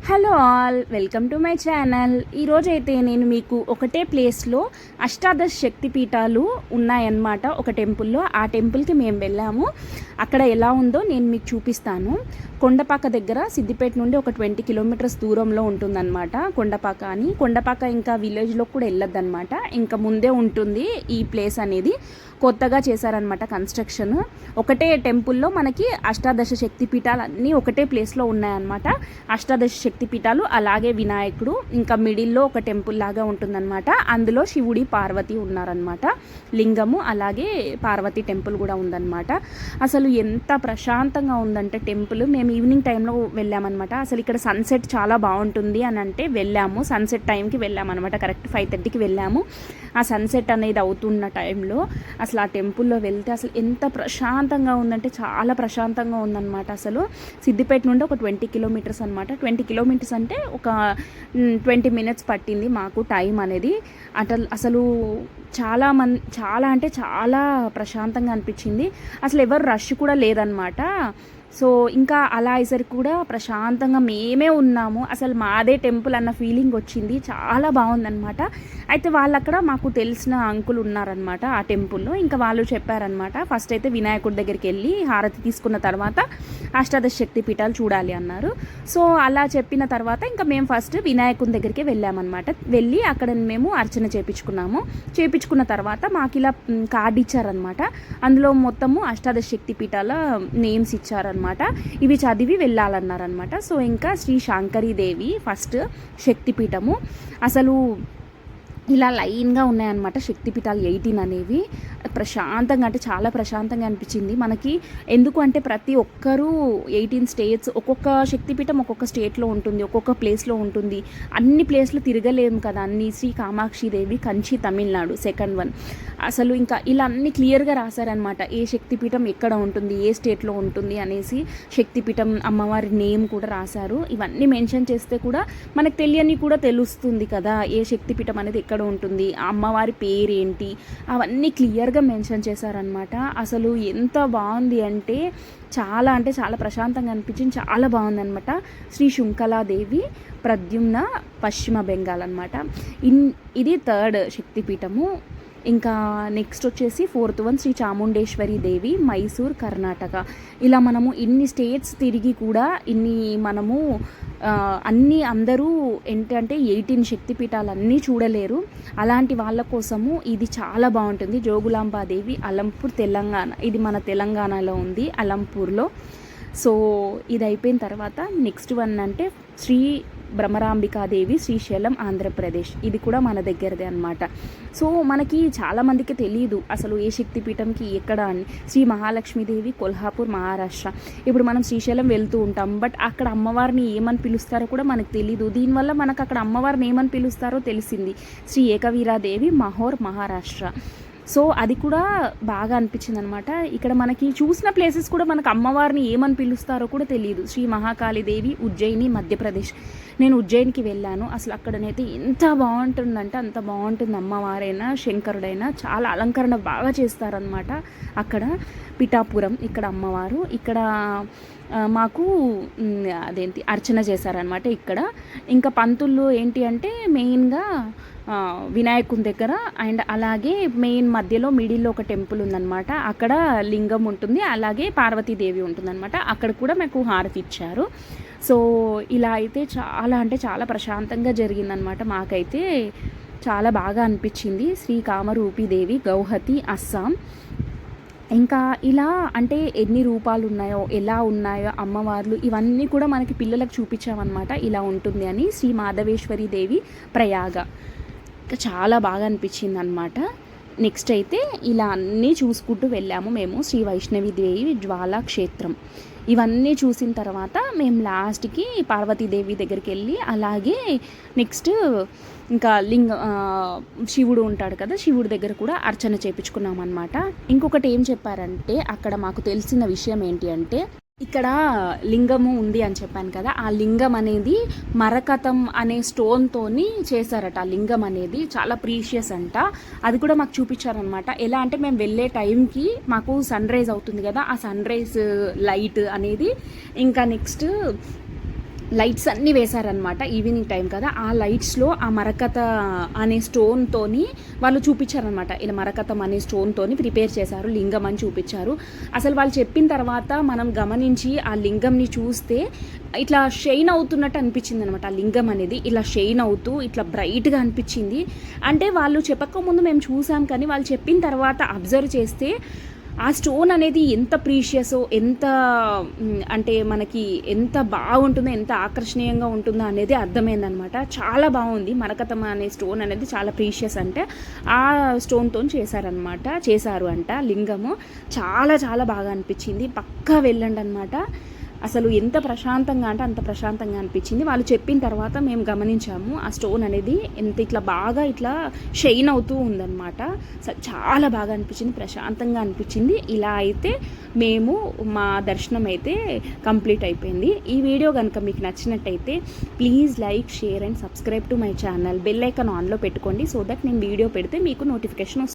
Hello all, welcome to my channel. ఈరోజైతే నేను మీకు ఒకటే ప్లేస్లో అష్టాదశ శక్తి పీఠాలు ఉన్నాయన్నమాట. ఒక టెంపుల్లో, ఆ టెంపుల్కి మేము వెళ్ళాము. అక్కడ ఎలా ఉందో నేను మీకు చూపిస్తాను. కొండపాక దగ్గర సిద్దిపేట నుండి ఒక 20 కిలోమీటర్స్ దూరంలో ఉంటుందన్నమాట కొండపాక అని. కొండపాక ఇంకా విలేజ్లో కూడా వెళ్ళొద్దన్నమాట, ఇంకా ముందే ఉంటుంది ఈ ప్లేస్ అనేది. కొత్తగా చేశారనమాట కన్స్ట్రక్షన్. ఒకటే టెంపుల్లో మనకి అష్టాదశ శక్తి పీఠాలు అన్నీ ఒకటే ప్లేస్లో ఉన్నాయన్నమాట. అష్టాదశ శక్తి పీఠాలు, అలాగే వినాయకుడు, ఇంకా మిడిల్లో ఒక టెంపుల్ లాగా ఉంటుందన్నమాట. అందులో శివుడి పార్వతి ఉన్నారనమాట, లింగము, అలాగే పార్వతి టెంపుల్ కూడా ఉందన్నమాట. అసలు ఎంత ప్రశాంతంగా ఉందంటే టెంపుల్. మేము ఈవినింగ్ టైంలో వెళ్ళామన్నమాట. అసలు ఇక్కడ సన్సెట్ చాలా బాగుంటుంది అని అంటే వెళ్ళాము. సన్సెట్ టైంకి వెళ్ళామన్నమాట, కరెక్ట్ 5:30కి వెళ్ళాము. ఆ సన్సెట్ అనేది అవుతున్న టైంలో అసలు ఆ టెంపుల్లో వెళ్తే అసలు ఎంత ప్రశాంతంగా ఉందంటే చాలా ప్రశాంతంగా ఉందన్నమాట. అసలు సిద్దిపేట నుండి ఒక 20 కిలోమీటర్స్ అనమాట. 20 కిలోమీటర్స్ అంటే ఒక 20 మినిట్స్ పట్టింది మాకు టైం అనేది. అసలు చాలా అంటే చాలా ప్రశాంతంగా అనిపించింది. అసలు ఎవరు రష్ కూడా లేదనమాట. సో ఇంకా అలా అయ్యేసరికి కూడా ప్రశాంతంగా మేమే ఉన్నాము. అసలు మాదే టెంపుల్ అన్న ఫీలింగ్ వచ్చింది. చాలా బాగుందనమాట. అయితే వాళ్ళు అక్కడ మాకు తెలిసిన అంకుల్ ఉన్నారనమాట ఆ టెంపుల్లో. ఇంకా వాళ్ళు చెప్పారనమాట, ఫస్ట్ అయితే వినాయకుడి దగ్గరికి వెళ్ళి హారతి తీసుకున్న తర్వాత అష్టాదశ శక్తి పీఠాలు చూడాలి అన్నారు. సో అలా చెప్పిన తర్వాత ఇంకా మేము ఫస్ట్ వినాయకుడి దగ్గరికి వెళ్ళామన్నమాట. వెళ్ళి అక్కడ మేము అర్చన చేయించుకున్న తర్వాత మాకు ఇలా కార్డు ఇచ్చారనమాట. అందులో మొత్తము అష్టాదశ శక్తి పీఠాల నేమ్స్ ఇచ్చారనమాట. ఇవి చదివి వెళ్ళాలన్నారనమాట. సో ఇంకా శ్రీ శాంకరీదేవి ఫస్ట్ శక్తిపీఠము. అసలు ఇలా లైన్గా ఉన్నాయన్నమాట శక్తిపీఠాలు 18 అనేవి. ప్రశాంతంగా అంటే చాలా ప్రశాంతంగా అనిపించింది మనకి. ఎందుకు అంటే ప్రతి ఒక్కరూ 18 స్టేట్స్, ఒక్కొక్క శక్తిపీఠం ఒక్కొక్క స్టేట్లో ఉంటుంది, ఒక్కొక్క ప్లేస్లో ఉంటుంది. అన్ని ప్లేస్లు తిరగలేము కదా అన్ని. Shri Kamakshidevi Kanchi Tamil Nadu second one. అసలు ఇంకా ఇలా అన్ని క్లియర్గా రాశారనమాట, ఏ శక్తిపీఠం ఎక్కడ ఉంటుంది, ఏ స్టేట్లో ఉంటుంది అనేసి. శక్తిపీఠం అమ్మవారి నేమ్ కూడా రాశారు. ఇవన్నీ మెన్షన్ చేస్తే కూడా మనకు తెలియని కూడా తెలుస్తుంది కదా, ఏ శక్తిపీఠం అనేది ఎక్కడ ఉంటుంది, ఆ అమ్మవారి పేరేంటి, అవన్నీ క్లియర్గా మెన్షన్ చేశారనమాట. అసలు ఎంత బాగుంది అంటే చాలా ప్రశాంతంగా అనిపించింది. చాలా బాగుందనమాట. శ్రీ శుంకలాదేవి ప్రద్యుమ్న పశ్చిమ బెంగాల్ అనమాట. ఇది 3rd శక్తిపీఠము. ఇంకా నెక్స్ట్ వచ్చేసి 4th వన్ శ్రీ చాముండేశ్వరి దేవి మైసూర్ కర్ణాటక. ఇలా మనము ఇన్ని స్టేట్స్ తిరిగి కూడా మనము అందరూ ఏంటంటే 18 శక్తిపీఠాలు అన్నీ చూడలేరు. అలాంటి వాళ్ళ కోసము ఇది చాలా బాగుంటుంది. జోగులాంబాదేవి అలంపూర్ తెలంగాణ. ఇది మన తెలంగాణలో ఉంది, అలంపూర్లో. సో ఇది అయిపోయిన తర్వాత నెక్స్ట్ వన్ అంటే శ్రీ భ్రమరాంబికాదేవి శ్రీశైలం ఆంధ్రప్రదేశ్. ఇది కూడా మన దగ్గరదే అనమాట. సో మనకి చాలామందికి తెలియదు అసలు ఏ శక్తిపీఠంకి ఎక్కడ అని. శ్రీ మహాలక్ష్మీదేవి కొల్హాపూర్ మహారాష్ట్ర. ఇప్పుడు మనం శ్రీశైలం వెళ్తూ ఉంటాం, బట్ అక్కడ అమ్మవారిని ఏమని పిలుస్తారో కూడా మనకు తెలీదు. దీనివల్ల మనకు అక్కడ అమ్మవారిని ఏమని పిలుస్తారో తెలిసింది. శ్రీ ఏకవీరాదేవి మహోర్ మహారాష్ట్ర. సో అది కూడా బాగా అనిపించింది అనమాట. ఇక్కడ మనకి చూసిన ప్లేసెస్ కూడా మనకు అమ్మవారిని ఏమని పిలుస్తారో కూడా తెలియదు. శ్రీ మహాకాళీదేవి ఉజ్జయిని మధ్యప్రదేశ్. నేను ఉజ్జయినికి వెళ్ళాను. అసలు అక్కడనైతే ఎంత బాగుంటుందంటే అంత బాగుంటుంది. అమ్మవారైనా శంకరుడైనా చాలా అలంకరణ బాగా చేస్తారనమాట అక్కడ. పిఠాపురం ఇక్కడ అమ్మవారు. ఇక్కడ మాకు అర్చన చేశారనమాట ఇక్కడ. ఇంకా పంతులు ఏంటి అంటే మెయిన్గా వినాయకుని దగ్గర అండ్ అలాగే మెయిన్ మధ్యలో మిడిల్లో ఒక టెంపుల్ ఉందన్నమాట. అక్కడ లింగం ఉంటుంది, అలాగే పార్వతీదేవి ఉంటుందన్నమాట. అక్కడ కూడా మాకు హారతి ఇచ్చారు. సో ఇలా అయితే చాలా ప్రశాంతంగా జరిగిందనమాట. మాకైతే చాలా బాగా అనిపించింది. శ్రీ కామరూపిదేవి గౌహతి అస్సాం. ఇంకా ఇలా అంటే ఎన్ని రూపాలు ఉన్నాయో, ఎలా ఉన్నాయో అమ్మవార్లు, ఇవన్నీ కూడా మనకి పిల్లలకు చూపించామన్నమాట. ఇలా ఉంటుంది అని. శ్రీ మాధవేశ్వరి దేవి ప్రయాగ. చాలా బాగా అనిపించింది అనమాట. నెక్స్ట్ అయితే ఇలా అన్నీ చూసుకుంటూ వెళ్ళాము మేము. శ్రీ వైష్ణవిదేవి జ్వాలా క్షేత్రం. ఇవన్నీ చూసిన తర్వాత మేము లాస్ట్కి పార్వతీదేవి దగ్గరికి వెళ్ళి, అలాగే నెక్స్ట్ ఇంకా శివుడు ఉంటాడు కదా, శివుడి దగ్గర కూడా అర్చన చేయించుకున్నాం అనమాట. ఇంకొకటి ఏం చెప్పారంటే అక్కడ మాకు తెలిసిన విషయం ఏంటి అంటే, ఇక్కడ లింగము ఉంది అని చెప్పాను కదా, ఆ లింగం అనేది మరకతం అనే స్టోన్తోని చేశారట. ఆ లింగం అనేది చాలా ప్రీషియస్ అంట. అది కూడా మాకు చూపించారనమాట. ఎలా అంటే మేము వెళ్ళే టైంకి మాకు సన్ రైజ్ అవుతుంది కదా, ఆ సన్ రైజ్ లైట్ అనేది, ఇంకా నెక్స్ట్ లైట్స్ అన్నీ వేశారనమాట. ఈవినింగ్ టైం కదా, ఆ లైట్స్లో ఆ మరకత అనే స్టోన్తోని వాళ్ళు చూపించారనమాట. ఇలా మరకతం అనే స్టోన్తోని ప్రిపేర్ చేశారు, లింగం అని చూపించారు. అసలు వాళ్ళు చెప్పిన తర్వాత మనం గమనించి ఆ లింగంని చూస్తే ఇట్లా షైన్ అవుతున్నట్టు అనిపించింది అనమాట. ఆ లింగం అనేది ఇలా షైన్ అవుతూ ఇట్లా బ్రైట్గా అనిపించింది. అంటే వాళ్ళు చెప్పకముందు మేము చూసాం, కానీ వాళ్ళు చెప్పిన తర్వాత అబ్జర్వ్ చేస్తే ఆ స్టోన్ అనేది ఎంత ప్రీషియసో, ఎంత అంటే మనకి ఎంత బాగుంటుందో, ఎంత ఆకర్షణీయంగా ఉంటుందో అనేది అర్థమైందనమాట. చాలా బాగుంది. మరకతం అనే స్టోన్ అనేది చాలా ప్రీషియస్, అంటే ఆ స్టోన్తో చేశారు అంట లింగము. చాలా చాలా బాగా అనిపించింది. పక్కా వెళ్ళండి అనమాట. అసలు ఎంత ప్రశాంతంగా అంటే అంత ప్రశాంతంగా అనిపించింది. వాళ్ళు చెప్పిన తర్వాత మేము గమనించాము, ఆ స్టోన్ అనేది ఎంత ఇట్లా బాగా ఇట్లా షైన్ అవుతూ ఉందన్నమాట. చాలా బాగా అనిపించింది, ప్రశాంతంగా అనిపించింది. ఇలా అయితే మేము మా దర్శనం అయితే కంప్లీట్ అయిపోయింది. ఈ వీడియో కనుక మీకు నచ్చినట్టయితే please like, share and subscribe to my channel. Bell icon ఆన్లో పెట్టుకోండి, సో దట్ నేను వీడియో పెడితే మీకు నోటిఫికేషన్ వస్తుంది.